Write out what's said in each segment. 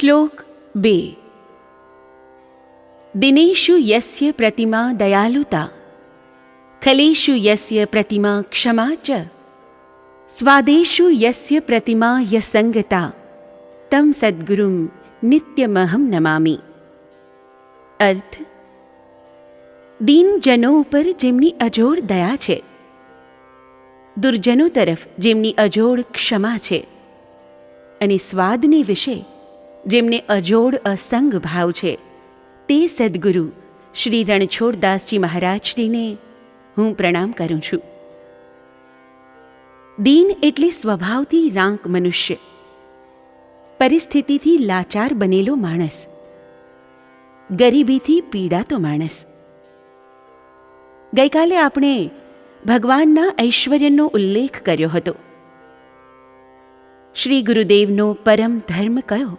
શ્લોક 2. દિનેષુ યસ્ય પ્રતિમા દયાલુતા, ખલેષુ યસ્ય પ્રતિમા ક્ષમા ચ, સ્વાદેષુ યસ્ય પ્રતિમા યસંગતા, તમ સદ્ગુરુમ નિત્યમહમ નમામિ. અર્થ: દીનજનો ઉપર જેમની અજોડ દયા છે, દુર્જનો તરફ જેમની અજોડ ક્ષમા છે, અને સ્વાદને વિશે જેમને અજોડ અસંગ ભાવ છે, તે સદ્ગુરુ શ્રી રણછોડદાસજી મહારાજશ્રીને હું પ્રણામ કરું છું. દીન એટલે સ્વભાવથી રાંક મનુષ્ય, પરિસ્થિતિથી લાચાર બનેલો માણસ, ગરીબીથી પીડાતો માણસ. ગઈકાલે આપણે ભગવાનના ઐશ્વર્યનો ઉલ્લેખ કર્યો હતો. શ્રી ગુરુદેવનો પરમ ધર્મ કયો?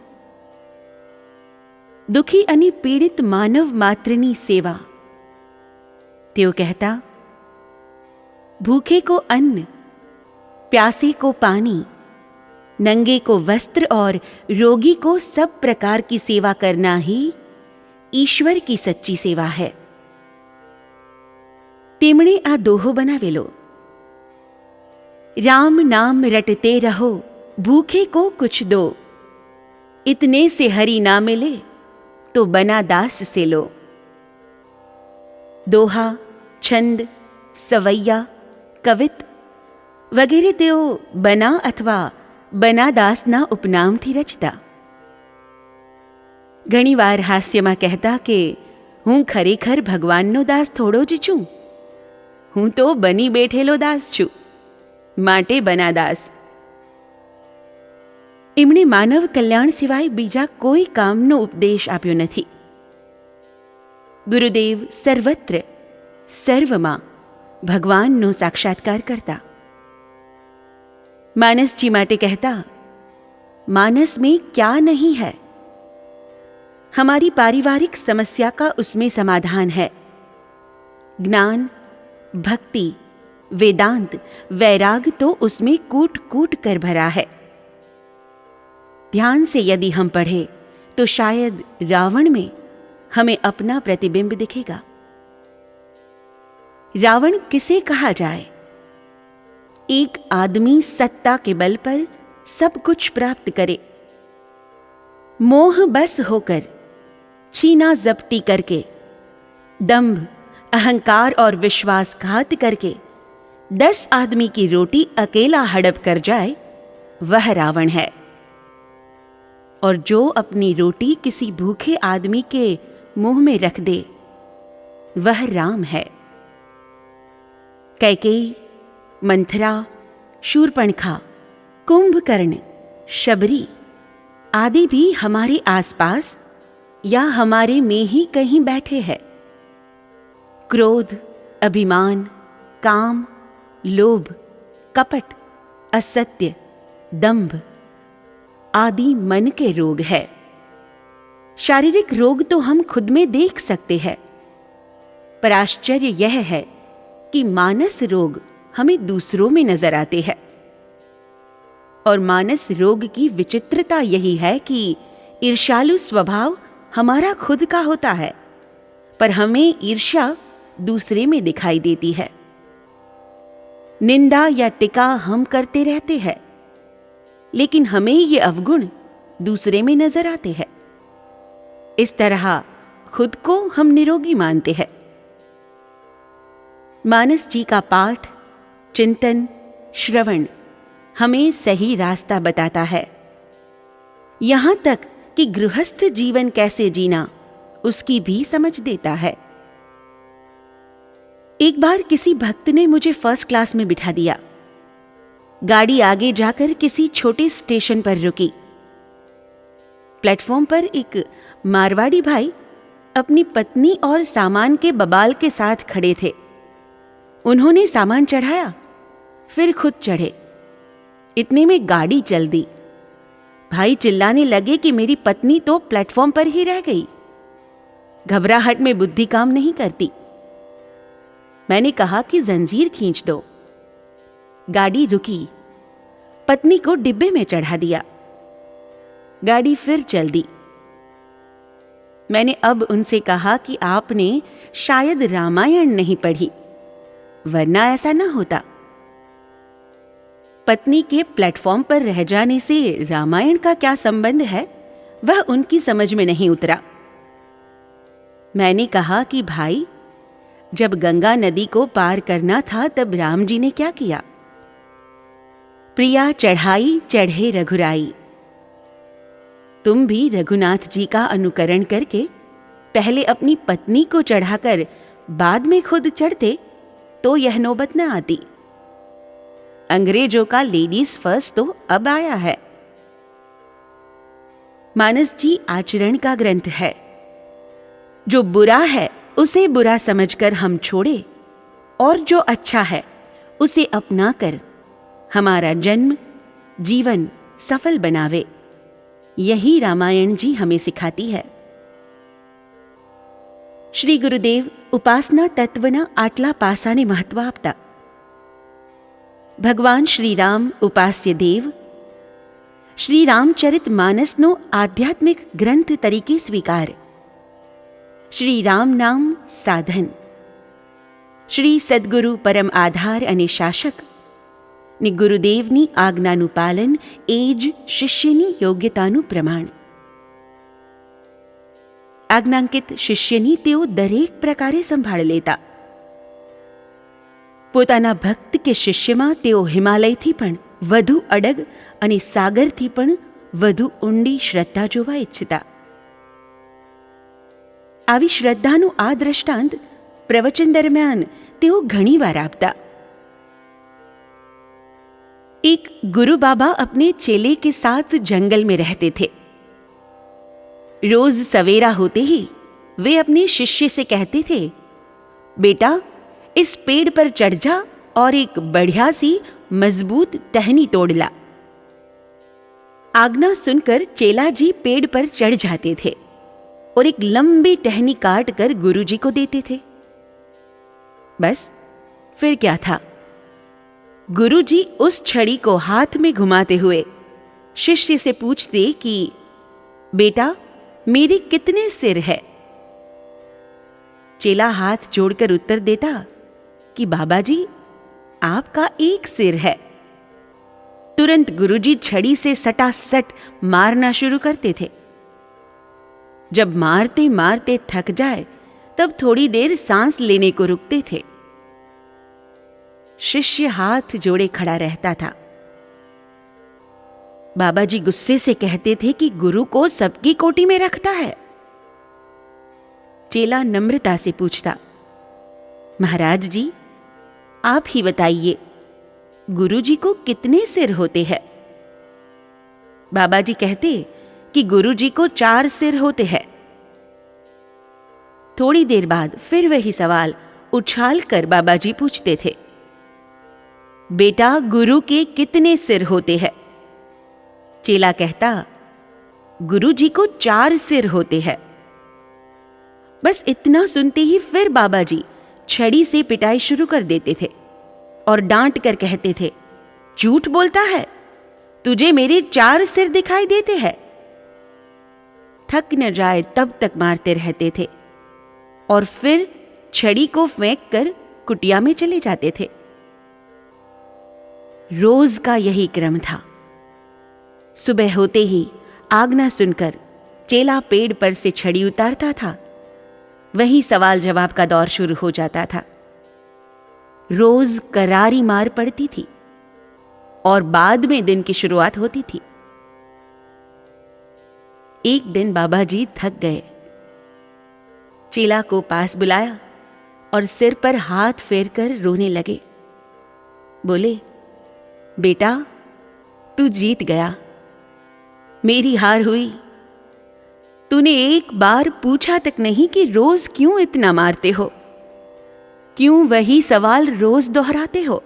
દુઃખી અને પીડિત માનવ માત્રની સેવા. તેઓ કહેતા, ભૂખે કો અન્ન, प्यासे को पानी, नंगे को वस्त्र और रोगी को सब प्रकार की सेवा करना ही ईश्वर की सच्ची सेवा है. તેમણે આ દોહો બનાવેલો, राम नाम रटते रहो, भूखे को कुछ दो, इतने से हरि ना मिले तो बना दास से लो. દોહા, છંદ, સવૈયા, કવિત વગેરે તેઓ બના અથવા બનાદાસના ઉપનામથી રચતા. ઘણીવાર હાસ્યમાં કહેતા કે હું ખરેખર ભગવાનનો દાસ થોડો જ છું, હું તો બની બેઠેલો દાસ છું, માટે બનાદાસ. એમણે માનવ કલ્યાણ સિવાય બીજા કોઈ કામનો ઉપદેશ આપ્યો નથી. ગુરુદેવ સર્વત્ર સર્વમાં ભગવાનનો સાક્ષાત્કાર કરતા. मानस जी माटे कहता, मानस में क्या नहीं है, हमारी पारिवारिक समस्या का उसमें समाधान है. ज्ञान, भक्ति, वेदांत, वैराग तो उसमें कूट कूट कर भरा है. ध्यान से यदि हम पढ़े तो शायद रावण में हमें अपना प्रतिबिंब दिखेगा. रावण किसे कहा जाए? एक आदमी सत्ता के बल पर सब कुछ प्राप्त करे, मोह बस होकर, छीना जब्ती करके, दंभ, अहंकार और विश्वासघात करके 10 आदमी की रोटी अकेला हड़प कर जाए, वह रावण है. और जो अपनी रोटी किसी भूखे आदमी के मुंह में रख दे, वह राम है. कैकेयी, मंथरा, शूर्पणखा, कुंभकर्ण, शबरी आदि भी हमारे आसपास या हमारे में ही कहीं बैठे हैं. क्रोध, अभिमान, काम, लोभ, कपट, असत्य, दंभ आदि मन के रोग है. शारीरिक रोग तो हम खुद में देख सकते हैं, पर आश्चर्य यह है कि मानस रोग हमें दूसरों में नजर आते हैं. और मानस रोग की विचित्रता यही है कि ईर्ष्यालु स्वभाव हमारा खुद का होता है, पर हमें ईर्ष्या दूसरे में दिखाई देती है. निंदा या टिका हम करते रहते हैं, लेकिन हमें ये अवगुण दूसरे में नजर आते हैं. इस तरह खुद को हम निरोगी मानते हैं. मानस जी का पाठ, चिंतन, श्रवण हमें सही रास्ता बताता है. यहां तक कि गृहस्थ जीवन कैसे जीना उसकी भी समझ देता है. एक बार किसी भक्त ने मुझे फर्स्ट क्लास में बिठा दिया. गाड़ी आगे जाकर किसी छोटे स्टेशन पर रुकी. प्लेटफॉर्म पर एक मारवाड़ी भाई अपनी पत्नी और सामान के बबाल के साथ खड़े थे. उन्होंने सामान चढ़ाया, फिर खुद चढ़े. इतने में गाड़ी चल दी. भाई चिल्लाने लगे कि मेरी पत्नी तो प्लेटफॉर्म पर ही रह गई. घबराहट में बुद्धि काम नहीं करती. मैंने कहा कि जंजीर खींच दो. गाड़ी रुकी, पत्नी को डिब्बे में चढ़ा दिया. गाड़ी फिर चल दी। मैंने अब उनसे कहा कि आपने शायद रामायण नहीं पढ़ी, वरना ऐसा न होता। पत्नी के प्लेटफॉर्म पर रह जाने से रामायण का क्या संबंध है, वह उनकी समझ में नहीं उतरा। मैंने कहा कि भाई, जब गंगा नदी को पार करना था तब राम जी ने क्या किया? प्रिया चढ़ाई चढ़े रघुराई। तुम भी रघुनाथ जी का अनुकरण करके पहले अपनी पत्नी को चढ़ाकर बाद में खुद चढ़ते तो यह नौबत न आती। अंग्रेजों का लेडीज फर्स्ट तो अब आया है। मानस जी आचरण का ग्रंथ है। जो बुरा है उसे बुरा समझकर हम छोड़े और जो अच्छा है उसे अपनाकर हमारा जन्म जीवन सफल बनावे, यही रामायण जी हमें सिखाती है। श्री गुरुदेव उपासना तत्वना आटला पासाने महत्व आपता। भगवान श्री राम उपास्य देव। श्री रामचरित मानसनो आध्यात्मिक ग्रंथ तरीके स्वीकार। श्री राम नाम साधन। श्री सद्गुरु परम आधार અને શાસક ને ગુરુદેવની આજ્ઞાનું પાલન એ જ શિષ્યની યોગ્યતાનું પ્રમાણ. આજ્ઞાંકિત શિષ્યની તેઓ દરેક પ્રકારે સંભાળ લેતા. પોતાના ભક્ત કે શિષ્યમાં તેઓ હિમાલયથી પણ વધુ અડગ અને સાગરથી પણ વધુ ઊંડી શ્રદ્ધા જોવા ઈચ્છતા. આવી શ્રદ્ધાનું આ દ્રષ્ટાંત પ્રવચન દરમિયાન તેઓ ઘણીવાર આપતા. एक गुरु बाबा अपने चेले के साथ जंगल में रहते थे. रोज सवेरा होते ही वे अपने शिष्य से कहते थे, बेटा इस पेड़ पर चढ़ जा और एक बढ़िया सी मजबूत टहनी तोड़ ला. आज्ञा सुनकर चेला जी पेड़ पर चढ़ जाते थे और एक लंबी टहनी काट कर गुरु जी को देते थे. बस फिर क्या था, गुरुजी उस छड़ी को हाथ में घुमाते हुए शिष्य से पूछते कि बेटा मेरे कितने सिर है. चेला हाथ जोड़कर उत्तर देता कि बाबा जी आपका एक सिर है. तुरंत गुरुजी छड़ी से सटासट मारना शुरू करते थे. जब मारते मारते थक जाए तब थोड़ी देर सांस लेने को रुकते थे. शिष्य हाथ जोड़े खड़ा रहता था. बाबा जी गुस्से से कहते थे कि गुरु को सबकी कोटि में रखता है. चेला नम्रता से पूछता, महाराज जी आप ही बताइए गुरु जी को कितने सिर होते हैं. बाबा जी कहते कि गुरु जी को 4 सिर होते हैं. थोड़ी देर बाद फिर वही सवाल उछाल कर बाबा जी पूछते थे, बेटा गुरु के कितने सिर होते हैं. चेला कहता, गुरु जी को 4 सिर होते हैं. बस इतना सुनते ही फिर बाबा जी छड़ी से पिटाई शुरू कर देते थे और डांट कर कहते थे, झूठ बोलता है, तुझे मेरे 4 सिर दिखाई देते हैं. थक न जाए तब तक मारते रहते थे और फिर छड़ी को फेंक कर कुटिया में चले जाते थे. रोज का यही क्रम था. सुबह होते ही आज्ञा सुनकर चेला पेड़ पर से छड़ी उतारता था. वही सवाल जवाब का दौर शुरू हो जाता था. रोज करारी मार पड़ती थी और बाद में दिन की शुरुआत होती थी. एक दिन बाबा जी थक गए. चेला को पास बुलाया और सिर पर हाथ फेरकर रोने लगे. बोले, बेटा तू जीत गया, मेरी हार हुई. तूने एक बार पूछा तक नहीं कि रोज क्यों इतना मारते हो, क्यों वही सवाल रोज दोहराते हो.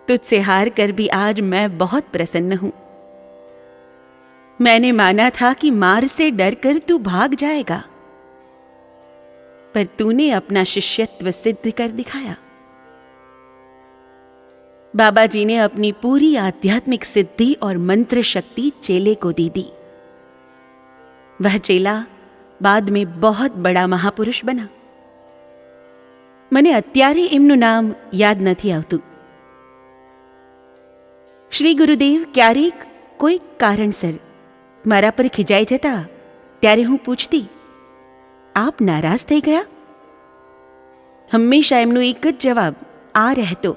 तुझसे हार कर भी आज मैं बहुत प्रसन्न हूं. मैंने माना था कि मार से डरकर तू भाग जाएगा, पर तूने अपना शिष्यत्व सिद्ध कर दिखाया. बाबा जी ने अपनी पूरी आध्यात्मिक सिद्धि और मंत्र शक्ति चेले को दे दी। वह चेला बाद में बहुत बड़ा महापुरुष बना। મને અત્યારે એમનું નામ યાદ નથી આવતું. શ્રી ગુરુદેવ ક્યારેક કોઈક કારણસર મારા પર ખીજાઈ જતા ત્યારે હું પૂછતી, આપ નારાજ થઈ ગયા? હંમેશા એમનો એક જ જવાબ આ રહેતો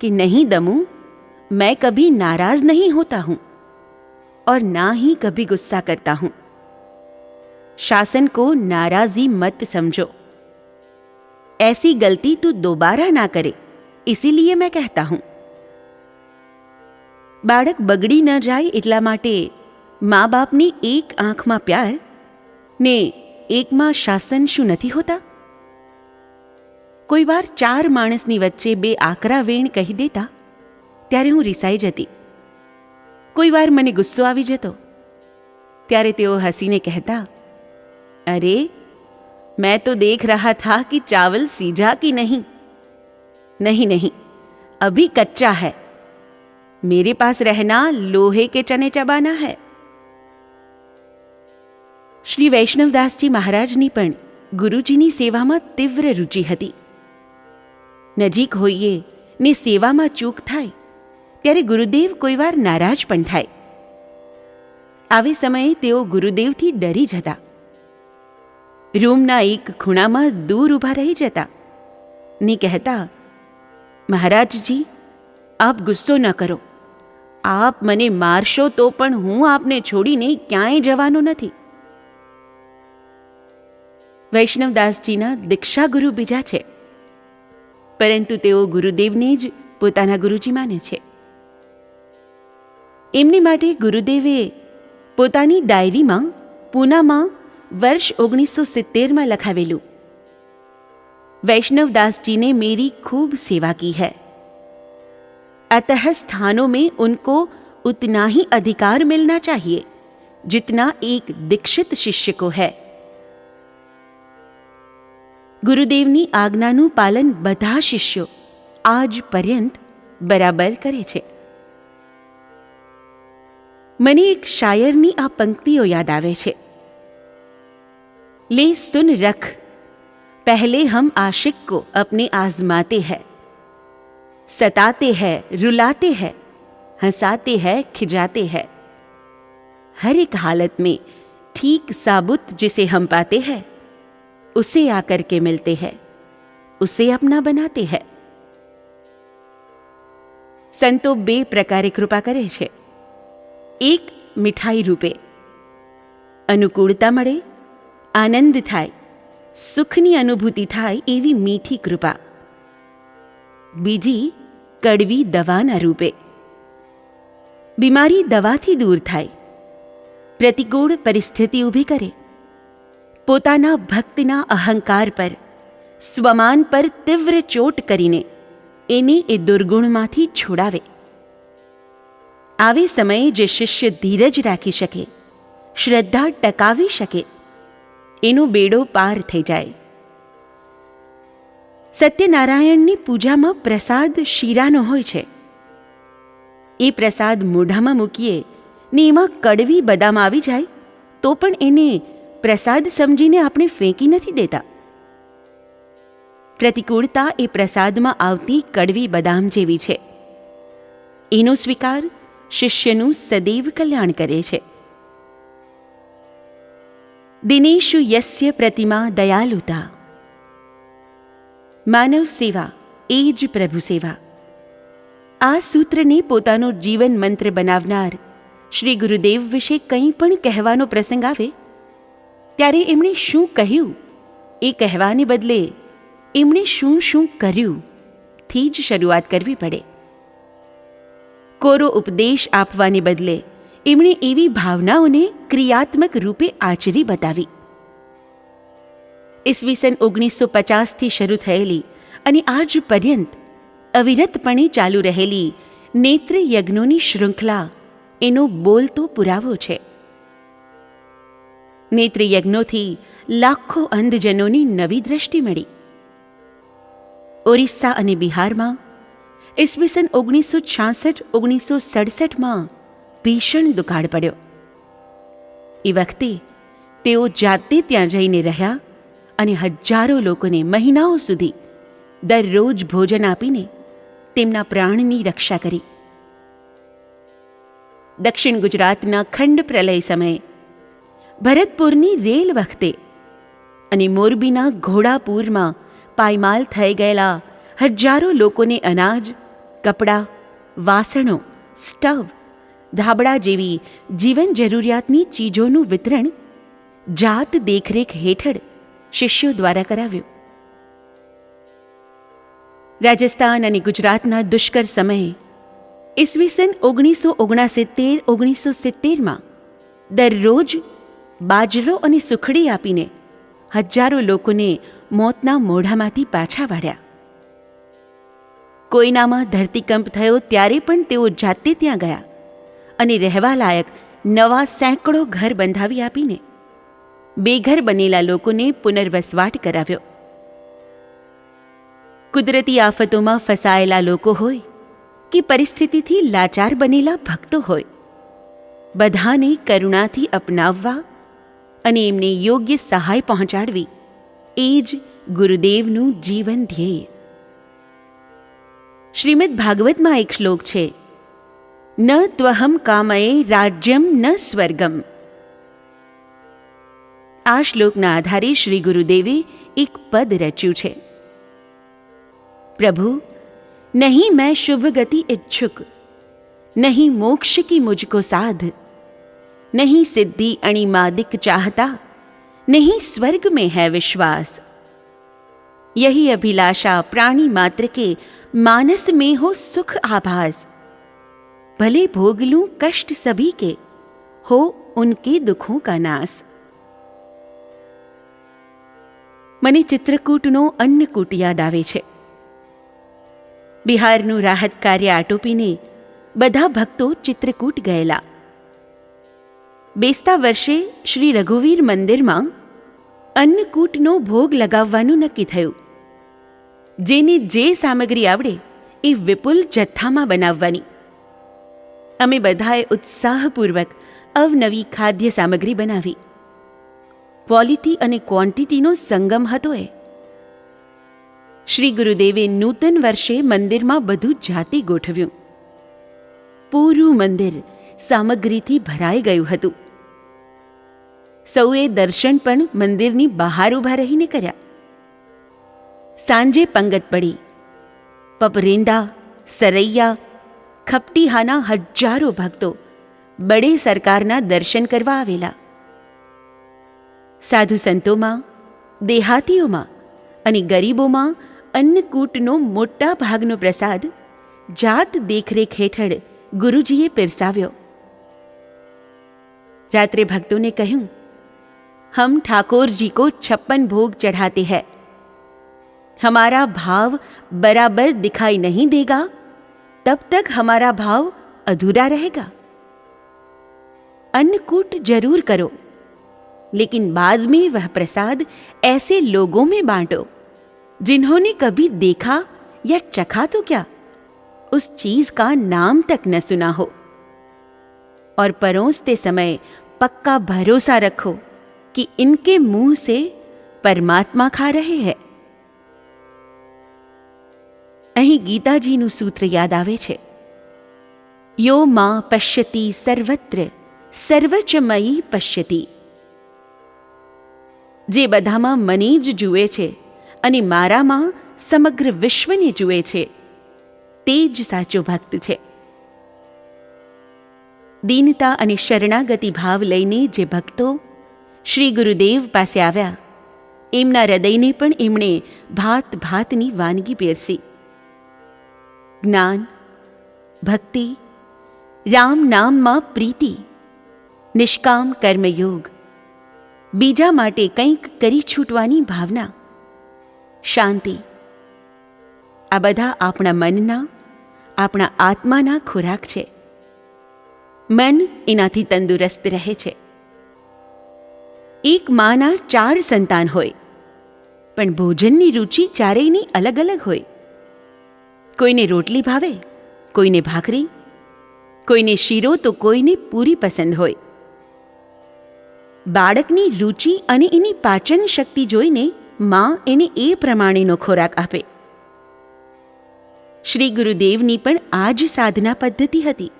कि नहीं दमू, मैं कभी नाराज नहीं होता हूं और ना ही कभी गुस्सा करता हूं. शासन को नाराजी मत समझो, ऐसी गलती तू दोबारा ना करे, इसीलिए मैं कहता हूं. बाळक बगड़ी न जाए એટલા માટે મા બાપની એક આંખમાં પ્યાર ને એકમાં શાસન શું નથી હોતા? કોઈ વાર 4 માણસની વચ્ચે 2 આકરા વેણ કહી દેતા ત્યારે હું રિસાઈ જતી. કોઈ વાર મને ગુસ્સો આવી જતો ત્યારે તેઓ હસીને કહેતા, અરે मैं तो देख रहा था कि चावल सीझा कि नहीं. नहीं नहीं, अभी कच्चा है. मेरे पास रहना लोहे के चने चबाना है. श्री वैष्णवदासजी महाराजनी पण गुरुजीनी सेवामां तीव्र रुचि हती. नजीक होઈએ ने सेवामां चूक थाय त्यारे गुरुदेव कोई वार नाराज पण थाय. आवे समये तेओ गुरुदेवथी डरी जता. रूमना एक खूणामां दूर ऊभा रही जता ने कहता, महाराज जी, आप गुस्सो न करो. आप मने मारशो तो पण हूँ आपने छोड़ीने क्यांय जवानो नथी. वैष्णवदासजीना दीक्षा गुरु बीजा छे, परंतु तेओ गुरुदेवने ज पोताना गुरुजी माने छे. एमनी माटे गुरुदेवे पोतानी डायरीमां पूनामां वर्ष 1970 में लखावेलू, वैष्णवदास जी ने मेरी खूब सेवा की है, अतः स्थानों में उनको उतना ही अधिकार मिलना चाहिए जितना एक दीक्षित शिष्य को है. गुरुदेवनी आज्ञाનું પાલન બધા શિષ્યો આજ પર્યંત બરાબર કરે છે. મને એક શાયરની આ પંક્તિઓ યાદ આવે છે. ले सुन रख, पहले हम आशिक को अपने आजमाते हैं, सताते हैं, रुलाते हैं, हंसाते हैं, खिजाते हैं. हर एक हालत में ठीक साबुत जिसे हम पाते हैं उसे आकर के मिलते हैं, उसे अपना बनाते हैं. संतो 2 प्रकारे कृपा करे छे. एक मिठाई रूपे, अनुकूलता मळे, आनंद थाय, सुखनी अनुभूति थाय एवी मीठी कृपा. बीजी कड़वी दवाना रूपे, बीमारी दवाथी दूर थाय, प्रतिकूल परिस्थिति ऊभी करे, पोताना भक्तना अहंकार पर, स्वमान पर तीव्र चोट करीने एने ए दुर्गुणमांथी छोड़ावे. आवे समये जे शिष्य धीरज राखी शके, श्रद्धा टकावी शके, એનો બેડો પાર થઈ જાય. સત્યનારાયણની પૂજામાં પ્રસાદ શીરાનો હોય છે. એ પ્રસાદ મોઢામાં મૂકીએ ને એમાં કડવી બદામ આવી જાય તો પણ એને પ્રસાદ સમજીને આપણે ફેંકી નથી દેતા. પ્રતિકૂળતા એ પ્રસાદમાં આવતી કડવી બદામ જેવી છે. એનો સ્વીકાર શિષ્યનું સદૈવ કલ્યાણ કરે છે. दिनेषु यस्य प्रतिमा दयालुता, मानव सेवा एज प्रभु सेवा. आ सूत्रने पोतानो जीवन मंत्र बनावनार श्री गुरुदेव विषे कंई पण कहेवानो प्रसंग आवे त्यारे एमणे शुं कह्युं ए कहेवाने बदले एमणे शुं शुं कर्युं थी ज शरूआत करवी पड़े. कोरो उपदेश आपवाने बदले એમણે એવી ભાવનાઓને ક્રિયાત્મક રૂપે આચરી બતાવી. ઈસવીસન 1950થી શરૂ થયેલી અને આજ પર્યંત અવિરતપણે ચાલુ રહેલી નેત્ર યજ્ઞોની શૃંખલા એનો બોલતો પુરાવો છે. નેત્ર યજ્ઞોથી લાખો અંધજનોની નવી દ્રષ્ટિ મળી. ઓરિસ્સા અને બિહારમાં ઈસવીસન 1966-1967માં ભીષણ દુકાળ પડ્યો. એ વખતે તેઓ જાતે ત્યાં જઈને રહ્યા અને હજારો લોકોને મહિનાઓ સુધી દરરોજ ભોજન આપીને તેમના પ્રાણની રક્ષા કરી. દક્ષિણ ગુજરાતના ખંડ પ્રલય સમયે, ભરતપુરની રેલ વખતે અને મોરબીના ઘોડાપુરમાં પાયમાલ થઈ ગયેલા હજારો લોકોને અનાજ, કપડાં, વાસણો, સ્ટવ, ધાબળા જેવી જીવન જરૂરિયાતની ચીજોનું વિતરણ જાત દેખરેખ હેઠળ શિષ્યો દ્વારા કરાવ્યું. રાજસ્થાન અને ગુજરાતના દુષ્કર સમયે ઈસવીસન 1969-1970માં દરરોજ બાજરો અને સુખડી આપીને હજારો લોકોને મોતના મોઢામાંથી પાછા વાળ્યા. કોઈનામાં ધરતીકંપ થયો ત્યારે પણ તેઓ જાતે ત્યાં ગયા અને રહેવા લાયક નવા સેંકડો ઘર બંધાવી આપીને બેઘર બનેલા લોકોને પુનર્વસવાટ કરાવ્યો. કુદરતી આફતોમાં ફસાયેલા લોકો હોય કે પરિસ્થિતિથી લાચાર બનેલા ભક્તો હોય, બધાને કરુણાથી અપનાવવા અને એમને યોગ્ય સહાય પહોંચાડવી એ જ ગુરુદેવનું જીવન ધ્યેય. શ્રીમદ્ ભાગવતમાં એક શ્લોક છે, ન ત્વહમ કામયે રાજ્યમ ન સ્વર્ગમ. આ શ્લોકના આધારે શ્રી ગુરુદેવે એક પદ રચ્યું છે, प्रभु नहीं मैं शुभ गति इच्छुक, नहीं मोक्ष की मुझको साध, नहीं सिद्धि अणिमादिक चाहता, नहीं स्वर्ग में है विश्वास. यही अभिलाषा प्राणी मात्र के मानस में हो सुख आभास. भले भोग लूं कष्ट सभी के, हो उनके दुखों का नाश. મને ચિત્રકૂટનો અન્નકૂટ યાદ આવે છે. બિહારનું રાહત કાર્ય આટોપીને બધા ભક્તો ચિત્રકૂટ ગયેલા. બેસતા વર્ષે શ્રી રઘુવીર મંદિરમાં અન્નકૂટનો ભોગ લગાવવાનું નક્કી થયું. જેને જે સામગ્રી આવડે એ વિપુલ જથ્થામાં બનાવવાની. અમે બધાએ ઉત્સાહપૂર્વક અવનવી ખાદ્ય સામગ્રી બનાવી. ક્વોલિટી અને ક્વોન્ટિટીનો સંગમ હતો એ. શ્રી ગુરુદેવે નૂતન વર્ષે મંદિરમાં બધું જાતે ગોઠવ્યું. પૂરું મંદિર સામગ્રીથી ભરાઈ ગયું હતું. સૌએ દર્શન પણ મંદિરની બહાર ઊભા રહીને કર્યા. સાંજે પંગત પડી. પપરેંદા, સરૈયા, ખપટીહાના હજારો ભક્તો બડે સરકારના દર્શન કરવા આવેલા. સાધુ સંતોમાં, દેહાતીઓમાં અને ગરીબોમાં અન્નકૂટનો મોટા ભાગનો પ્રસાદ જાત દેખરેખ હેઠળ ગુરુજીએ પીરસાવ્યો. રાત્રે ભક્તોને કહ્યું, હમ ઠાકોરજી કો 56 भोग चढ़ाते हैं. हमारा भाव बराबर दिखाई नहीं देगा तब तक हमारा भाव अधूरा रहेगा. अन्नकूट जरूर करो, लेकिन बाद में वह प्रसाद ऐसे लोगों में बांटो जिन्होंने कभी देखा या चखा तो क्या, उस चीज का नाम तक न सुना हो. और परोसते समय पक्का भरोसा रखो कि इनके मुंह से परमात्मा खा रहे हैं. અહીં ગીતાજીનું સૂત્ર યાદ આવે છે, યો માં પશ્યતિ સર્વત્ર સર્વચમયી પશ્યતિ. જે બધામાં મને જ જુએ છે અને મારામાં સમગ્ર વિશ્વને જુએ છે તે જ સાચો ભક્ત છે. દીનતા અને શરણાગતિ ભાવ લઈને જે ભક્તો શ્રી ગુરુદેવ પાસે આવ્યા, એમના હૃદયને પણ એમણે ભાત ભાતની વાનગી પીરસી. જ્ઞાન, ભક્તિ, રામ નામમાં પ્રીતિ, નિષ્કામ કર્મયોગ, બીજા માટે કંઈક કરી છૂટવાની ભાવના, શાંતિ, આ બધા આપણા મનના, આપણા આત્માના ખોરાક છે. મન એનાથી તંદુરસ્ત રહે છે. એક માના 4 સંતાન હોય, પણ ભોજનની રુચિ ચારેયની અલગ અલગ હોય. કોઈને રોટલી ભાવે, કોઈને ભાખરી, કોઈને શીરો તો કોઈને પૂરી પસંદ હોય. બાળકની રુચિ અને એની પાચન શક્તિ જોઈને માં એને એ પ્રમાણેનો ખોરાક આપે. શ્રી ગુરુદેવની પણ આ જ સાધના પદ્ધતિ હતી.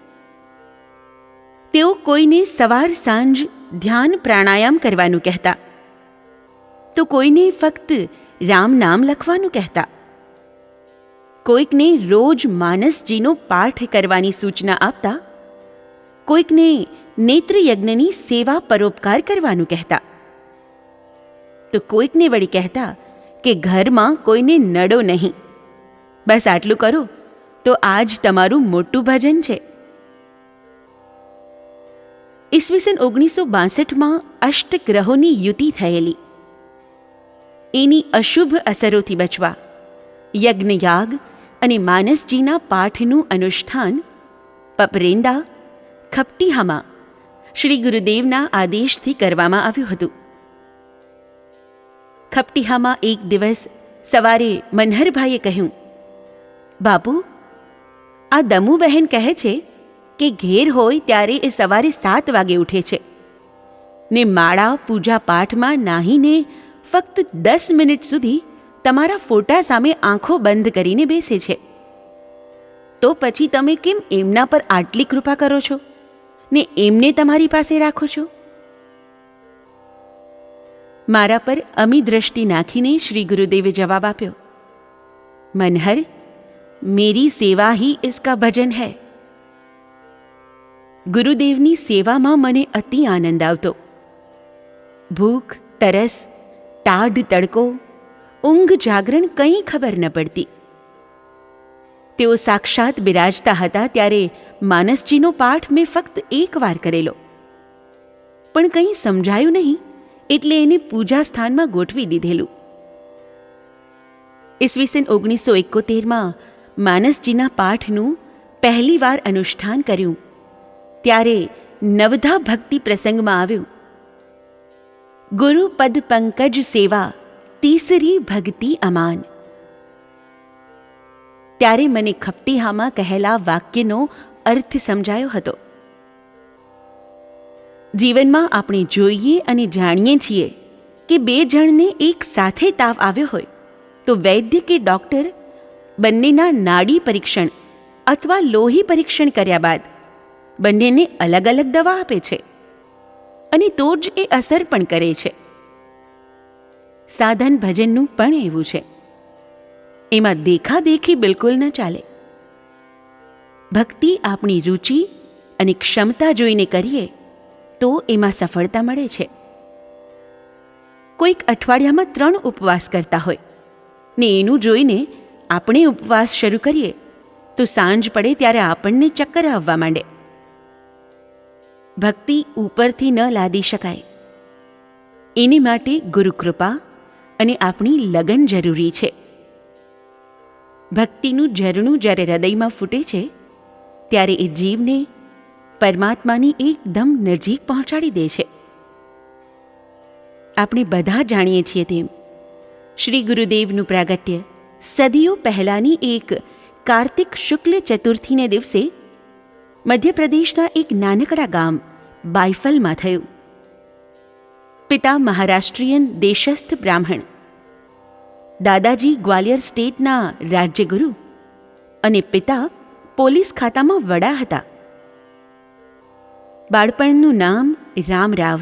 તેઓ કોઈને સવાર સાંજ ધ્યાન પ્રાણાયામ કરવાનું કહેતા, તો કોઈને ફક્ત રામ નામ લખવાનું કહેતા. કોઈકને રોજ માનસજીનો પાઠ કરવાની સૂચના આપતા, કોઈકને નેત્રયજ્ઞની સેવા પરોપકાર કરવાનું કહેતા, તો કોઈકને વળી કહેતા કે ઘરમાં કોઈને નડો નહીં, બસ આટલું કરો તો આજ તમારું મોટું ભજન છે. ઈસવીસન 1962માં અષ્ટગ્રહોની યુતિ થયેલી. એની અશુભ અસરોથી બચવા યજ્ઞયાગ અને માનસજીના પાઠનું અનુષ્ઠાન પપરેંદા, ખપટીહામાં શ્રી ગુરુદેવના આદેશથી કરવામાં આવ્યું હતું. ખપટીહામાં એક દિવસ સવારે મનહરભાઈએ કહ્યું, બાપુ, આ દમુબહેન કહે છે કે ઘેર હોય ત્યારે એ સવારે 7 વાગે ઉઠે છે ને માળા પૂજા પાઠમાં નાહીને ફક્ત 10 મિનિટ સુધી તમારા ફોટા સામે આંખો બંધ કરીને બેસે છે. તો પછી તમે કેમ એમના પર આટલી કૃપા કરો છો ને એમને તમારી પાસે રાખો છો? મારા પર અમી દ્રષ્ટિ નાખીને શ્રી ગુરુદેવે જવાબ આપ્યો, મનહર, मेरी सेवा ही इसका भजन है. ગુરુદેવની સેવામાં મને અતિ આનંદ આવતો. ભૂખ, તરસ, ટાઢ તડકો, ઊંઘ જાગરણ કંઈ ખબર ન પડતી. તેઓ સાક્ષાત બિરાજતા હતા ત્યારે માનસજીનો પાઠ મેં ફક્ત 1 વાર કરેલો, પણ કંઈ સમજાયું નહીં એટલે એને પૂજા સ્થાનમાં ગોઠવી દીધેલું. ઈસવીસન 1971માં માનસજીના પાઠનું પહેલી વાર અનુષ્ઠાન કર્યું ત્યારે નવધા ભક્તિ પ્રસંગમાં આવ્યું, ગુરુ પદ પંકજ સેવા તીસરી ભક્તિ અમાન. ત્યારે મને ખપટીહામાં કહેલા વાક્યનો અર્થ સમજાયો હતો. જીવનમાં આપણે જોઈએ અને જાણીએ છીએ કે 2 જણને એક સાથે તાવ આવ્યો હોય તો વૈદ્ય કે ડૉક્ટર બંનેના નાડી પરીક્ષણ અથવા લોહી પરીક્ષણ કર્યા બાદ બંનેને અલગ અલગ દવા આપે છે અને તો જ એ અસર પણ કરે છે. સાધન ભજનનું પણ એવું છે. એમાં દેખાદેખી બિલકુલ ન ચાલે. ભક્તિ આપણી રુચિ અને ક્ષમતા જોઈને કરીએ તો એમાં સફળતા મળે છે. કોઈક અઠવાડિયામાં 3 ઉપવાસ કરતા હોય ને એનું જોઈને આપણે ઉપવાસ શરૂ કરીએ તો સાંજ પડે ત્યારે આપણને ચક્કર આવવા માંડે. ભક્તિ ઉપરથી ન લાદી શકાય. એની માટે ગુરુકૃપા અને આપણી લગન જરૂરી છે. ભક્તિનું ઝરણું જ્યારે હૃદયમાં ફૂટે છે ત્યારે એ જીવને પરમાત્માની એકદમ નજીક પહોંચાડી દે છે. આપણે બધા જાણીએ છીએ તેમ શ્રી ગુરુદેવનું પ્રાગટ્ય સદીઓ પહેલાંની એક કાર્તિક શુક્લ ચતુર્થીને દિવસે મધ્યપ્રદેશના એક નાનકડા ગામ બાયફલમાં થયું. પિતા મહારાષ્ટ્રીયન દેશસ્થ બ્રાહ્મણ, દાદાજી ગ્વાલિયર સ્ટેટના રાજ્યગુરુ અને પિતા પોલીસ ખાતામાં વડા હતા. બાળપણનું નામ રામરાવ.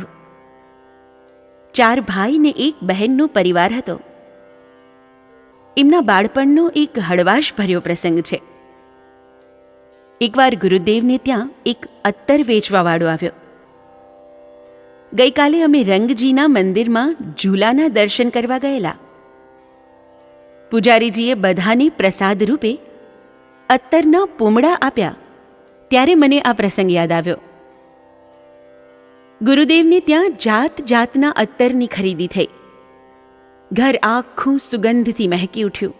4 ભાઈ ને 1 બહેનનો પરિવાર હતો. એમના બાળપણનો એક હળવાશભર્યો પ્રસંગ છે. એકવાર ગુરુદેવને ત્યાં એક અત્તર વેચવાવાળો આવ્યો. ગઈકાલે અમે રંગજીના મંદિરમાં ઝૂલાના દર્શન કરવા ગયેલા. પૂજારીજીએ બધાને પ્રસાદ રૂપે અત્તરના પૂમડા આપ્યા ત્યારે મને આ પ્રસંગ યાદ આવ્યો. ગુરુદેવને ત્યાં જાત જાતના અત્તરની ખરીદી થઈ. ઘર આખું સુગંધથી મહેકી ઉઠ્યું.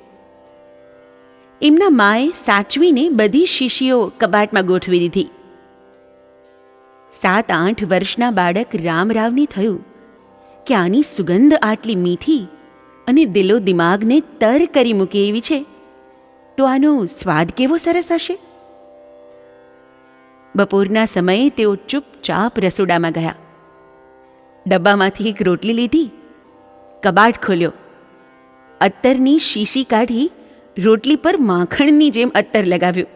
એમના માએ સાચવીને બધી શીશીઓ કબાટમાં ગોઠવી દીધી. 7-8 વર્ષના બાળક રામરાવને થયું કે આની સુગંધ આટલી મીઠી અને દિલો દિમાગને તર કરી મૂકે એવી છે તો આનો સ્વાદ કેવો સરસ હશે. બપોરના સમયે તેઓ ચૂપચાપ રસોડામાં ગયા. ડબ્બામાંથી એક રોટલી લીધી, કબાટ ખોલ્યો, અત્તરની શીશી કાઢી રોટલી પર માખણની જેમ અત્તર લગાવ્યું,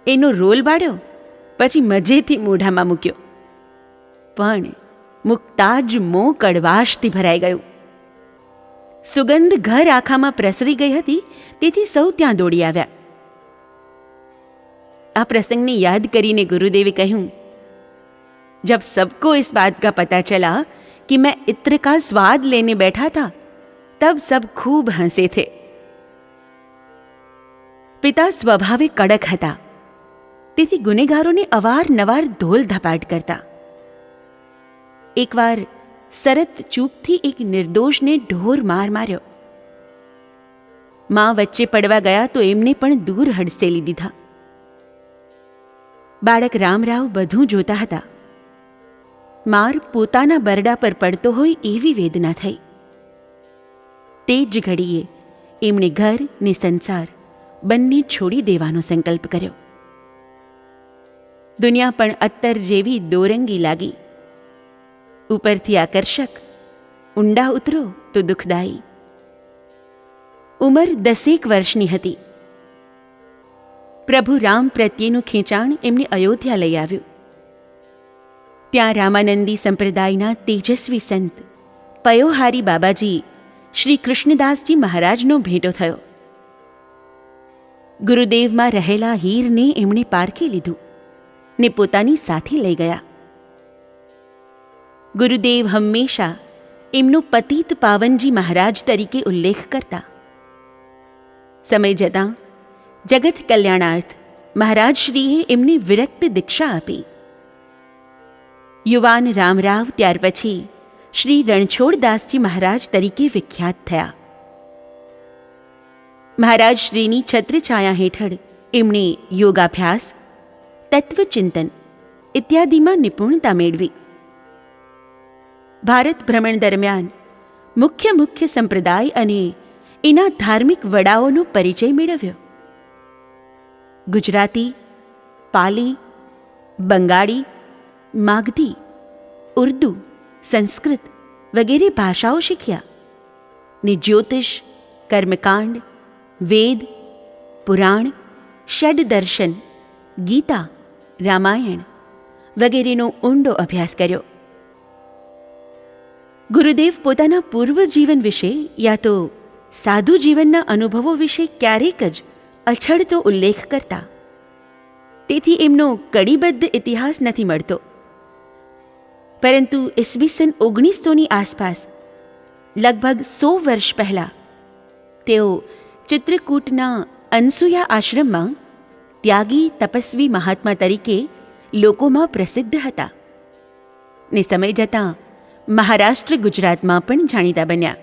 એનો રોલ બાળ્યો, પછી મજેથી મોઢામાં મૂક્યો. પણ મૂકતા જ મોં કડવાશથી ભરાઈ ગયું. સુગંધ ઘર આખામાં પ્રસરી ગઈ હતી, તેથી સૌ ત્યાં દોડી આવ્યા. આ પ્રસંગને યાદ કરીને ગુરુદેવે કહ્યું, जब सबको इस बात का पता चला कि मैं इत्र का स्वाद लेने बैठा था, तब सब खूब हंसे थे. પિતા સ્વભાવે કડક હતા, તેથી ગુનેગારોને અવારનવાર ધોલ ધપાટ કરતા. એકવાર સરત ચૂકથી એક નિર્દોષને ઢોર માર માર્યો. માં વચ્ચે પડવા ગયા તો એમને પણ દૂર હડસેલી દીધા. બાળક રામરાવ બધું જોતા હતા. માર પોતાના બરડા પર પડતો હોય એવી વેદના થઈ. તે જ ઘડીએ એમણે ઘર ને સંસાર બંને છોડી દેવાનો સંકલ્પ કર્યો. દુનિયા પણ અત્તર જેવી દોરંગી લાગી. ઉપરથી આકર્ષક, ઊંડા ઉતરો તો દુઃખદાયી. ઉંમર 10 વર્ષની હતી. પ્રભુ રામ પ્રત્યેનું ખેંચાણ એમને અયોધ્યા લઈ આવ્યું. ત્યાં રામાનંદી સંપ્રદાયના તેજસ્વી સંત પયોહારી બાબાજી શ્રી કૃષ્ણદાસજી મહારાજનો ભેટો થયો. ગુરુદેવમાં રહેલા હીરને એમણે પારખી લીધું ને પોતાની સાથે લઈ ગયા. ગુરુદેવ હંમેશા એમનું પતિત પાવનજી મહારાજ તરીકે ઉલ્લેખ કરતા. સમય જતાં જગત કલ્યાણાર્થ મહારાજશ્રીએ એમને વિરક્ત દીક્ષા આપી. યુવાન રામરાવ ત્યાર પછી શ્રી રણછોડદાસજી મહારાજ તરીકે વિખ્યાત થયા. મહારાજશ્રીની છત્રછાયા હેઠળ એમણે યોગાભ્યાસ, તત્વચિંતન ઇત્યાદિમાં નિપુણતા મેળવી. ભારત ભ્રમણ દરમિયાન મુખ્ય સંપ્રદાય અને એના ધાર્મિક વડાઓનો પરિચય મેળવ્યો. ગુજરાતી, પાલી, બંગાળી, માગધી, ઉર્દુ, સંસ્કૃત વગેરે ભાષાઓ શીખ્યા ને જ્યોતિષ, કર્મકાંડ, વેદ, પુરાણ, ષડદર્શન, ગીતા, રામાયણ વગેરેનો ઊંડો અભ્યાસ કર્યો. ગુરુદેવ પોતાના પૂર્વ જીવન વિશે યા તો સાધુ જીવનના અનુભવો વિશે ક્યારેક જ અછડતો ઉલ્લેખ કરતા. તેથી એમનો કડીબદ્ધ ઇતિહાસ નથી મળતો. પરંતુ ઈસવીસન 1900ની આસપાસ, લગભગ 100 વર્ષ પહેલાં, તેઓ ચિત્રકૂટના અનસુયા આશ્રમમાં ત્યાગી તપસ્વી મહાત્મા તરીકે લોકોમાં પ્રસિદ્ધ હતા ને સમય જતાં મહારાષ્ટ્ર, ગુજરાતમાં પણ જાણીતા બન્યા.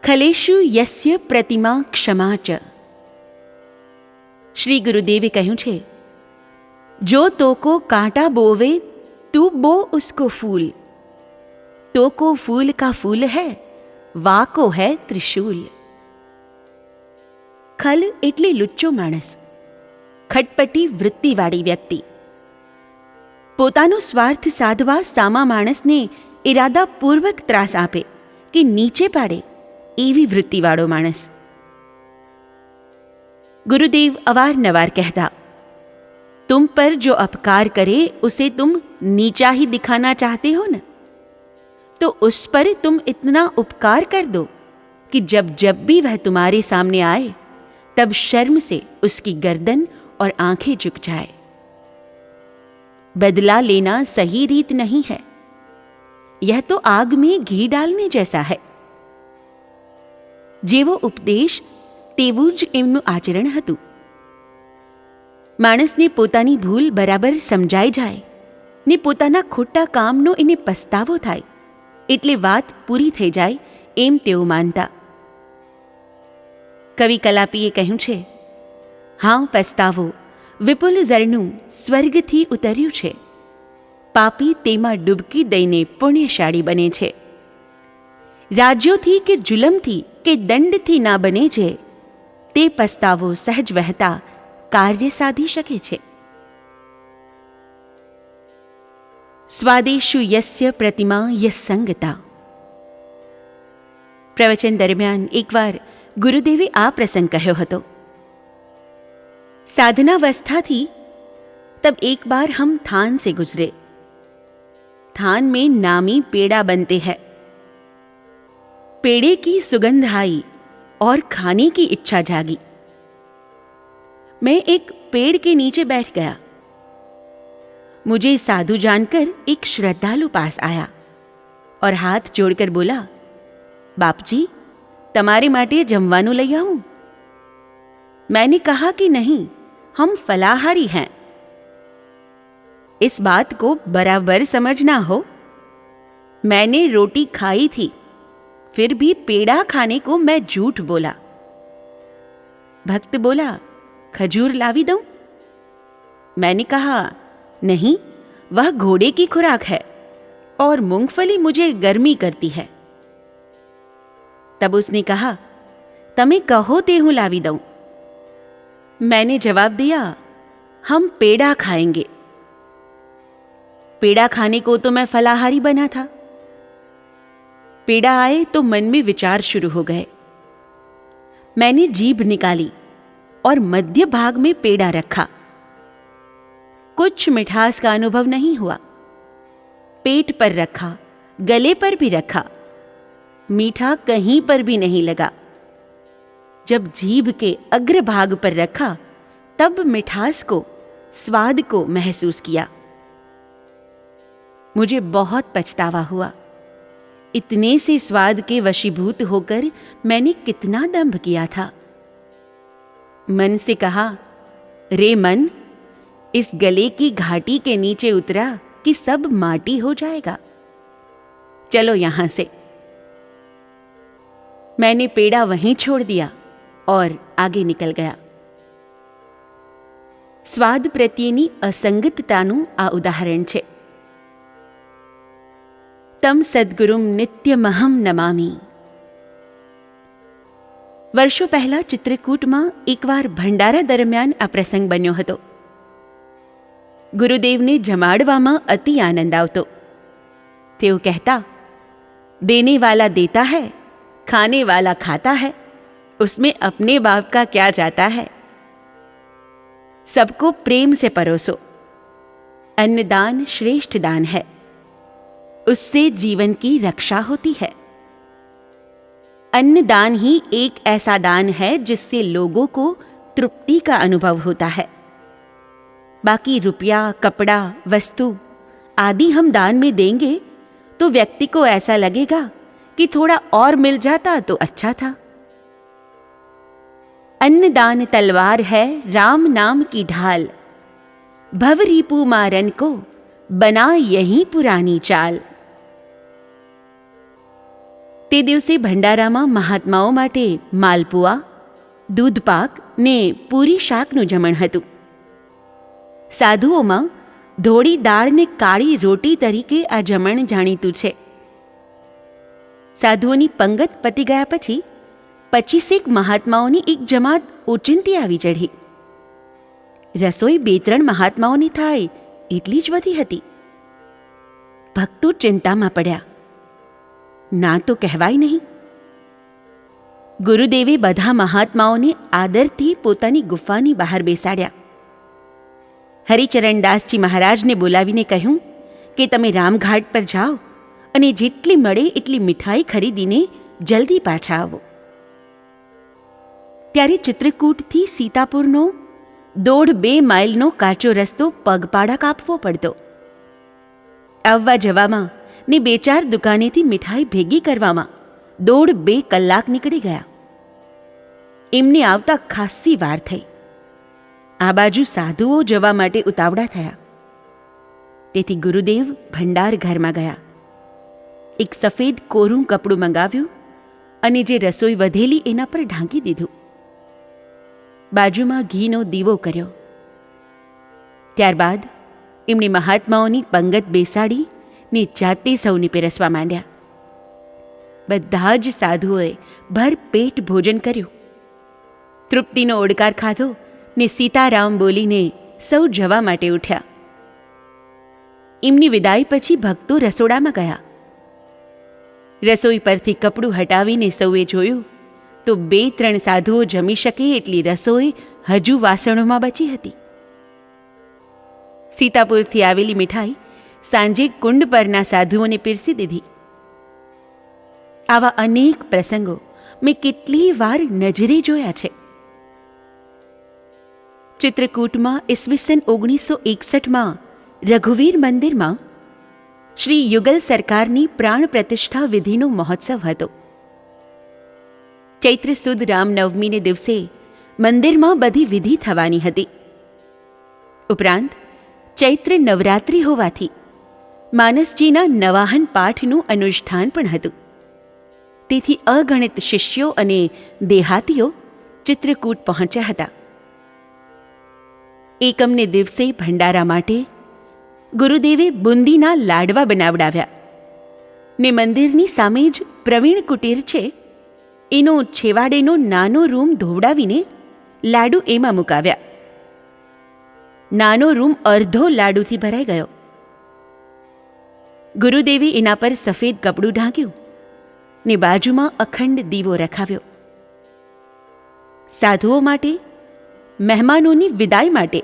ખલેશુ યસ્ય પ્રતિમા ક્ષમા ચ. શ્રી ગુરુદેવે કહ્યું છે, જો તોકો કાંટા બોવે તું બો ઉસકો ફૂલ, તોકો ફૂલ કા ફૂલ હૈ, વાકો હૈ ત્રિશૂલ. ખલ એટલે લુચ્ચો માણસ, ખટપટી વૃત્તિવાળી વ્યક્તિ. પોતાનો સ્વાર્થ સાધવા સામા માણસને ઇરાદાપૂર્વક ત્રાસ આપે કે નીચે પાડે એવી વૃત્તિવાળો માણસ. गुरुदेव अवारनवार कहता, तुम पर जो अपकार करे उसे तुम नीचा ही दिखाना चाहते हो न, तो उस पर तुम इतना उपकार कर दो कि जब जब भी वह तुम्हारे सामने आए तब शर्म से उसकी गर्दन और आंखें झुक जाए. बदला लेना सही रीत नहीं है, यह तो आग में घी डालने जैसा है. જેવો ઉપદેશ તેવું જ એમનું આચરણ હતું. માણસને પોતાની ભૂલ બરાબર સમજાઈ જાય ને પોતાના ખોટા કામનો એને પસ્તાવો થાય એટલે વાત પૂરી થઈ જાય એમ તેઓ માનતા. કવિ કલાપીએ કહ્યું છે, હા પસ્તાવો વિપુલ ઝરણું સ્વર્ગથી ઉતર્યું છે, પાપી તેમાં ડૂબકી દઈને પુણ્યશાળી બને છે. રાજ્યોથી કે જુલમથી કે દંડથી ના બને છે, તે પસ્તાવો સહજ વહેતા કાર્ય સાધી શકે છે. સ્વાદેશુ યસ્ય પ્રતિમા યસંગતા. પ્રવચન દરમિયાન એકવાર ગુરુદેવે આ પ્રસંગ કહ્યો હતો. साधनावस्था थी तब एक बार हम थान से गुजरे. थान में नामी पेड़ा बनते हैं. पेड़े की सुगंध आई और खाने की इच्छा जागी. मैं एक पेड़ के नीचे बैठ गया. मुझे साधु जानकर एक श्रद्धालु पास आया और हाथ जोड़कर बोला, बापजी, तमारे माटे जमवानु लई आऊं? मैंने कहा कि नहीं, हम फलाहारी हैं. इस बात को बराबर समझना हो. मैंने रोटी खाई थी, फिर भी पेड़ा खाने को मैं झूठ बोला. भक्त बोला, खजूर लावी दूं? मैंने कहा, नहीं, वह घोड़े की खुराक है और मूंगफली मुझे गर्मी करती है. तब उसने कहा, तमे कहो ते हूं लावी दूं. मैंने जवाब दिया, हम पेड़ा खाएंगे. पेड़ा खाने को तो मैं फलाहारी बना था. पेड़ा आए तो मन में विचार शुरू हो गए. मैंने जीभ निकाली और मध्य भाग में पेड़ा रखा. कुछ मिठास का अनुभव नहीं हुआ. पेट पर रखा, गले पर भी रखा, मीठा कहीं पर भी नहीं लगा. जब जीभ के अग्रभाग पर रखा तब मिठास को, स्वाद को महसूस किया. मुझे बहुत पछतावा हुआ. इतने से स्वाद के वशीभूत होकर मैंने कितना दंभ किया था. मन से कहा, रे मन, इस गले की घाटी के नीचे उतरा कि सब माटी हो जाएगा. चलो यहां से. मैंने पेड़ा वहीं छोड़ दिया और आगे निकल गया. સ્વાદ પ્રત્યેની અસંગતતાનું આ ઉદાહરણ છે. તમ સદ્ગુરુમ નિત્યમહમ નમામિ. વર્ષો પહેલા ચિત્રકૂટમાં એકવાર ભંડારા દરમિયાન આ પ્રસંગ બન્યો હતો. ગુરુદેવને જમાડવામાં અતિ આનંદ આવતો. તેઓ કહેતા, દેને વાલા દેતા હૈ, ખાને વાલા खाता है, उसमें अपने बाप का क्या जाता है. सबको प्रेम से परोसो. अन्नदान श्रेष्ठ दान है, उससे जीवन की रक्षा होती है. अन्नदान ही एक ऐसा दान है जिससे लोगों को तृप्ति का अनुभव होता है. बाकी रुपया, कपड़ा, वस्तु आदि हम दान में देंगे तो व्यक्ति को ऐसा लगेगा कि थोड़ा और मिल जाता तो अच्छा था. अन्नदान तलवार है राम नाम की ढाल, भव रिपु मारन को बना यही पुरानी चाल. તે દિવસે ભંડારામાં મહાત્માઓ માટે માલપુઆ, દૂધપાક ને પૂરી શાકનું જમણ હતું. સાધુઓમાં ધોળી દાળ ને કાળી રોટી તરીકે આ જમણ જાણીતું છે. સાધુઓની પંગત પતી ગયા પછી 25 મહાત્માઓની એક જમાત ઓચિંતી આવી ચઢી. રસોઈ 2-3 મહાત્માઓની થાય એટલી જ વધી હતી. ભક્તો ચિંતામાં પડ્યા. ના તો કહેવાય નહીં. ગુરુદેવે બધા મહાત્માઓને આદરથી પોતાની ગુફાની બહાર બેસાડ્યા. હરિચરણદાસજી મહારાજને બોલાવીને કહ્યું કે તમે રામઘાટ પર જાઓ અને જેટલી મળે એટલી મીઠાઈ ખરીદીને જલ્દી પાછા આવો. ત્યારે ચિત્રકૂટથી સીતાપુરનો 1.5-2 માઇલનો કાચો રસ્તો પગપાળા કાપવો પડતો. આવવા જવામાં ને 2-4 દુકાનેથી મીઠાઈ ભેગી કરવામાં 1.5-2 કલાક નીકળી ગયા. એમને આવતા ખાસ્સી વાર થઈ. આ બાજુ સાધુઓ જવા માટે ઉતાવળા થયા. તેથી ગુરુદેવ ભંડાર ઘરમાં ગયા. એક સફેદ કોરું કપડું મંગાવ્યું અને જે રસોઈ વધેલી એના પર ઢાંકી દીધું. બાજુમાં ઘીનો દીવો કર્યો. ત્યારબાદ એમણે મહાત્માઓની પંગત બેસાડી ને જાતે સૌને પીરસવા માંડ્યા. બધા જ સાધુઓએ ભરપેટ ભોજન કર્યું. તૃપ્તિનો ઓડકાર ખાધો ને સીતારામ બોલીને સૌ જવા માટે ઉઠ્યા. એમની વિદાય પછી ભક્તો રસોડામાં ગયા. રસોઈ પરથી કપડું હટાવીને સૌએ જોયું તો 2-3 સાધુઓ જમી શકે એટલી રસોઈ હજુ વાસણોમાં બચી હતી. સીતાપુરથી આવેલી મીઠાઈ સાંજે કુંડ પરના સાધુઓને પીરસી દીધી. આવા અનેક પ્રસંગો મેં કેટલી વાર નજરે જોયા છે. ચિત્રકૂટમાં ઈસવીસન 1961માં રઘુવીર મંદિરમાં શ્રી યુગલ સરકારની પ્રાણ પ્રતિષ્ઠા વિધિનો મહોત્સવ હતો. ચૈત્ર સુદ રામનવમીને દિવસે મંદિરમાં બધી વિધિ થવાની હતી. ઉપરાંત ચૈત્ર નવરાત્રિ હોવાથી માનસજીના નવાહન પાઠનું અનુષ્ઠાન પણ હતું. તેથી અગણિત શિષ્યો અને દેહાતીઓ ચિત્રકૂટ પહોંચ્યા હતા. એકમને દિવસે ભંડારા માટે ગુરુદેવે બુંદીના લાડવા બનાવડાવ્યા ને મંદિરની સામે જ પ્રવીણ કુટીર છે એનો છેવાડેનો નાનો રૂમ ધોવડાવીને લાડુ એમાં મુકાવ્યા. નાનો રૂમ અર્ધો લાડુથી ભરાઈ ગયો. ગુરુદેવે એના પર સફેદ કપડું ઢાંક્યું ને બાજુમાં અખંડ દીવો રખાવ્યો. સાધુઓ માટે, મહેમાનોની વિદાય માટે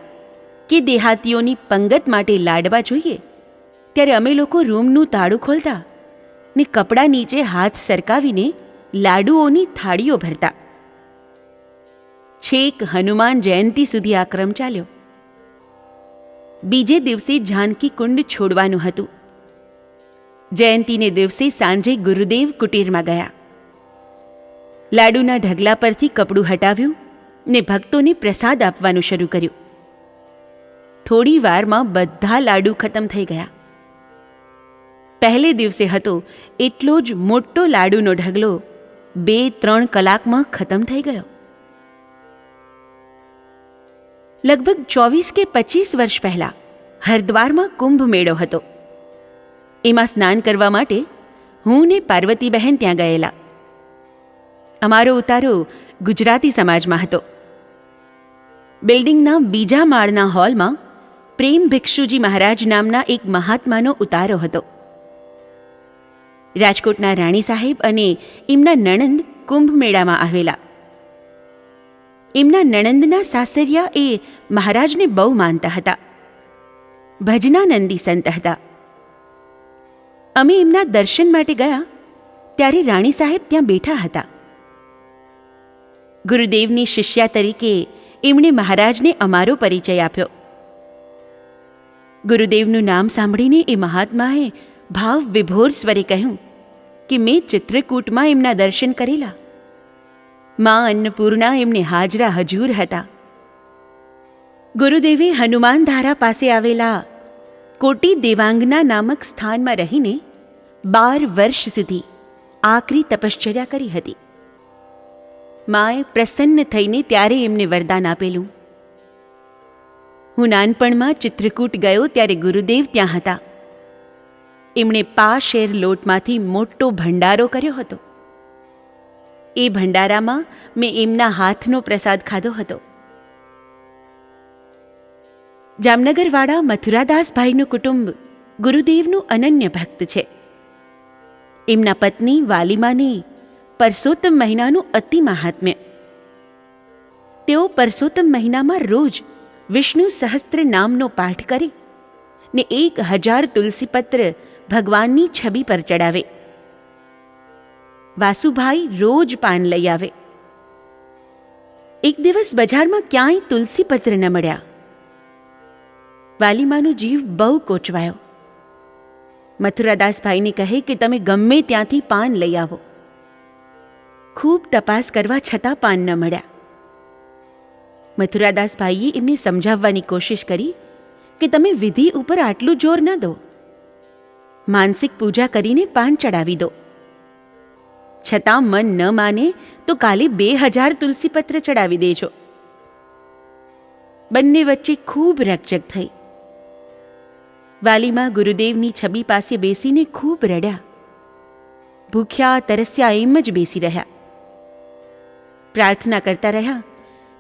કે દેહાતીઓની પંગત માટે લાડવા જોઈએ ત્યારે અમે લોકો રૂમનું તાળું ખોલતા ને કપડાં નીચે હાથ સરકાવીને લાડુઓની થાળીઓ ભરતા. છેક હનુમાન જયંતી સુધી આ ક્રમ ચાલ્યો. બીજે દિવસે જાનકી કુંડ છોડવાનું હતું. જયંતીને દિવસે સાંજે ગુરુદેવ કુટીરમાં ગયા. લાડુના ઢગલા પરથી કપડું હટાવ્યું ને ભક્તોને પ્રસાદ આપવાનું શરૂ કર્યું. થોડી વારમાં બધા લાડુ ખતમ થઈ ગયા. પહેલે દિવસે હતો એટલો જ મોટો લાડુનો ઢગલો 2-3 કલાકમાં ખતમ થઈ ગયો. લગભગ 24 કે 25 વર્ષ પહેલાં હરિદ્વારમાં કુંભ મેળો હતો. એમાં સ્નાન કરવા માટે હું ને પાર્વતીબહેન ત્યાં ગયેલા. અમારો ઉતારો ગુજરાતી સમાજમાં હતો. બિલ્ડિંગના બીજા માળના હોલમાં પ્રેમ ભિક્ષુજી મહારાજ નામના એક મહાત્માનો ઉતારો હતો. રાજકોટના રાણી સાહેબ અને એમના નણંદ કુંભ મેળામાં આવેલા. એમના નણંદના સાસરિયા એ મહારાજને બહુ માનતા હતા. ભજનાનંદી સંત હતા. અમે એમના દર્શન માટે ગયા ત્યારે રાણી સાહેબ ત્યાં બેઠા હતા. ગુરુદેવની શિષ્યા તરીકે એમણે મહારાજને અમારો પરિચય આપ્યો. ગુરુદેવનું નામ સાંભળીને એ મહાત્માએ ભાવ વિભોર સ્વરે કહ્યું કે મેં ચિત્રકૂટમાં એમના દર્શન કરેલા. માં અન્નપૂર્ણા એમને હાજરા હજૂર હતા. ગુરુદેવે હનુમાનધારા પાસે આવેલા કોટી દેવાંગના નામક સ્થાનમાં રહીને 12 વર્ષ સુધી આકરી તપશ્ચર્યા કરી હતી. માએ પ્રસન્ન થઈને ત્યારે એમને વરદાન આપેલું. હું નાનપણમાં ચિત્રકૂટ ગયો ત્યારે ગુરુદેવ ત્યાં હતા. એમણે 5 શેર લોટમાંથી મોટો ભંડારો કર્યો હતો. એ ભંડારામાં મેં એમના હાથનો પ્રસાદ ખાધો હતો. જામનગરવાળા મથુરાદાસભાઈનું કુટુંબ ગુરુદેવનું અનન્ય ભક્ત છે. એમના પત્ની વાલીમાને પરસોત્તમ મહિનાનું અતિ મહાત્મ્ય. તેઓ પરસોત્તમ મહિનામાં રોજ વિષ્ણુ સહસ્ત્ર નામનો પાઠ કરે ને 1000 તુલસીપત્ર ભગવાનની છબી પર ચડાવે. વાસુભાઈ રોજ પાન લઈ આવે. એક દિવસ બજારમાં ક્યાંય તુલસીપત્ર ન મળ્યા. વાલીમાનો જીવ બહુ કોચવાયો. મથુરાદાસભાઈને કહે કે તમે ગમે ત્યાંથી પાન લઈ આવો. ખૂબ તપાસ કરવા છતાં પાન ન મળ્યા. મથુરાદાસભાઈએ એમને સમજાવવાની કોશિશ કરી કે તમે વિધિ ઉપર આટલું જોર ન દો. માનસિક પૂજા કરીને પાન ચડાવી દો. છતાં મન ન માને તો કાલે 2000 તુલસીપત્ર ચડાવી દેજો. બંને વચ્ચે ખૂબ રકઝક થઈ. વાલીમાં ગુરુદેવની છબી પાસે બેસીને ખૂબ રડ્યા. ભૂખ્યા તરસ્યા એમ જ બેસી રહ્યા. પ્રાર્થના કરતા રહ્યા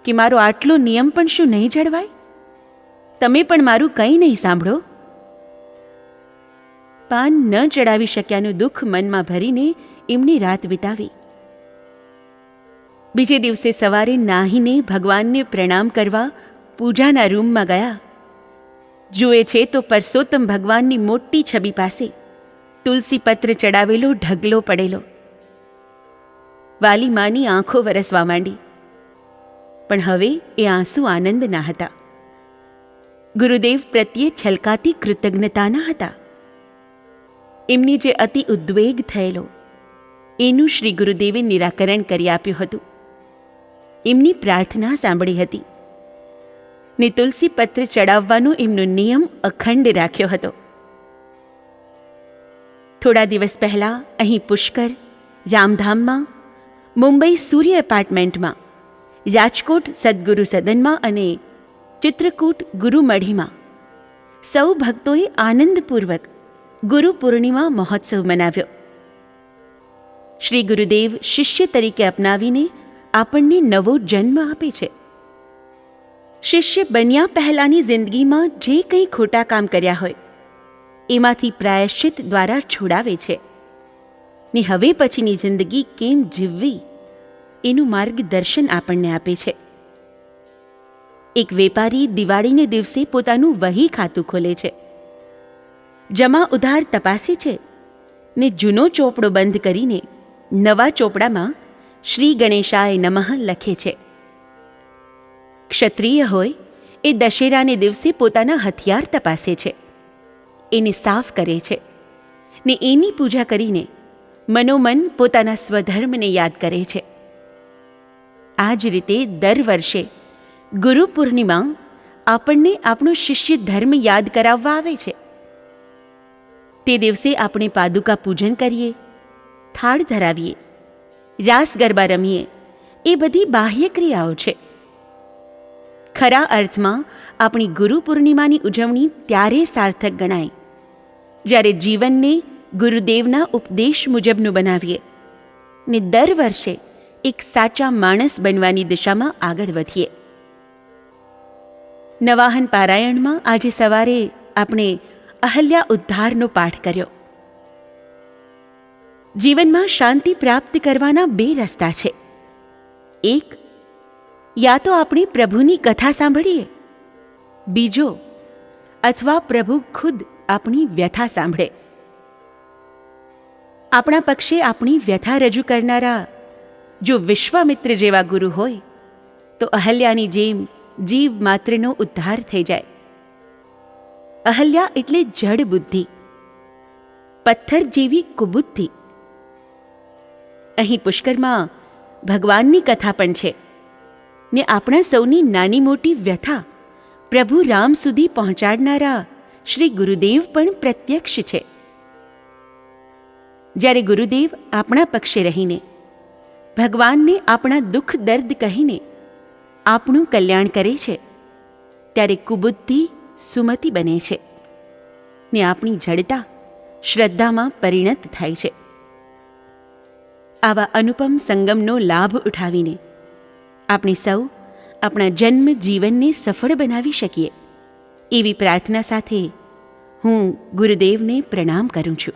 કે મારો આટલો નિયમ પણ શું નહીં જળવાય? તમે પણ મારું કંઈ નહીં સાંભળો. પાન ન ચડાવી શક્યાનું દુઃખ મનમાં ભરીને એમની રાત વિતાવી. બીજે દિવસે સવારે નાહીને ભગવાનને પ્રણામ કરવા પૂજાના રૂમમાં ગયા. જુએ છે તો પરસોત્તમ ભગવાનની મોટી છબી પાસે તુલસી પત્ર ચડાવેલો ઢગલો પડેલો. વાલી માની આંખો વરસવા માંડી. પણ હવે એ આંસુ આનંદના હતા, ગુરુદેવ પ્રત્યે છલકાતી કૃતજ્ઞતાના હતા. એમની જે અતિ ઉદ્વેગ થયેલો એનું શ્રી ગુરુદેવે નિરાકરણ કરી આપ્યું હતું. એમની પ્રાર્થના સાંભળી હતી ને તુલસી પત્ર ચડાવવાનો એમનો નિયમ અખંડ રાખ્યો હતો. થોડા દિવસ પહેલાં અહીં પુષ્કર, રામધામમાં, મુંબઈ સૂર્ય એપાર્ટમેન્ટમાં, રાજકોટ સદગુરુ સદનમાં અને ચિત્રકૂટ ગુરુમઢીમાં સૌ ભક્તોએ આનંદપૂર્વક ગુરુ પૂર્ણિમા મહોત્સવ મનાવ્યો. શ્રી ગુરુદેવ શિષ્ય તરીકે અપનાવીને આપણને નવો જન્મ આપે છે. શિષ્ય બન્યા પહેલાંની જિંદગીમાં જે કંઈ ખોટા કામ કર્યા હોય એમાંથી પ્રાયશ્ચિત દ્વારા છોડાવે છે ને હવે પછીની જિંદગી કેમ જીવવી એનું માર્ગદર્શન આપણને આપે છે. એક વેપારી દિવાળીને દિવસે પોતાનું વહી ખાતું ખોલે છે, જમા ઉધાર તપાસે છે ને જૂનો ચોપડો બંધ કરીને નવા ચોપડામાં શ્રી ગણેશાય નમઃ લખે છે. ક્ષત્રિય હોય એ દશેરાને દિવસે પોતાના હથિયાર તપાસે છે, એને સાફ કરે છે ને એની પૂજા કરીને મનોમન પોતાના સ્વધર્મને યાદ કરે છે. આ જ રીતે દર વર્ષે ગુરુ પૂર્ણિમા આપણને આપણો શિષ્ય ધર્મ યાદ કરાવવા આવે છે. તે દિવસે આપણે પાદુકા પૂજન કરીએ, થાળ ધરાવીએ, રાસ ગરબા રમીએ, એ બધી બાહ્ય ક્રિયાઓ છે. ખરા અર્થમાં આપણી ગુરુ પૂર્ણિમાની ઉજવણી ત્યારે સાર્થક ગણાય જ્યારે જીવનને ગુરુદેવના ઉપદેશ મુજબનું બનાવીએ ને દર વર્ષે એક સાચા માણસ બનવાની દિશામાં આગળ વધીએ. નવાહન પારાયણમાં આજે સવારે આપણે અહલ્યા ઉદ્ધારનો પાઠ કર્યો. જીવનમાં શાંતિ પ્રાપ્ત કરવાના બે રસ્તા છે. એક, યા તો આપણે પ્રભુની કથા સાંભળીએ, બીજો અથવા પ્રભુ ખુદ આપણી વ્યથા સાંભળે. આપણા પક્ષે આપણી વ્યથા રજૂ કરનારા જો વિશ્વામિત્ર જેવા ગુરુ હોય તો અહલ્યાની જેમ જીવ માત્રનો ઉદ્ધાર થઈ જાય. અહલ્યા એટલે જડ બુદ્ધિ, પથ્થર જેવી કુબુદ્ધિ. અહીં પુષ્કરમાં ભગવાનની કથા પણ છે ને આપણા સૌની નાની મોટી વ્યથા પ્રભુ રામ સુધી પહોંચાડનારા શ્રી ગુરુદેવ પણ પ્રત્યક્ષ છે. જ્યારે ગુરુદેવ આપણા પક્ષે રહીને ભગવાનને આપણા દુઃખ દર્દ કહીને આપણું કલ્યાણ કરે છે ત્યારે કુબુદ્ધિ સુમતિ બને છે ને આપણી જડતા શ્રદ્ધામાં પરિણત થાય છે. આવા અનુપમ સંગમનો લાભ ઉઠાવીને આપણે સૌ આપણા જન્મ જીવનને સફળ બનાવી શકીએ એવી પ્રાર્થના સાથે હું ગુરુદેવને પ્રણામ કરું છું.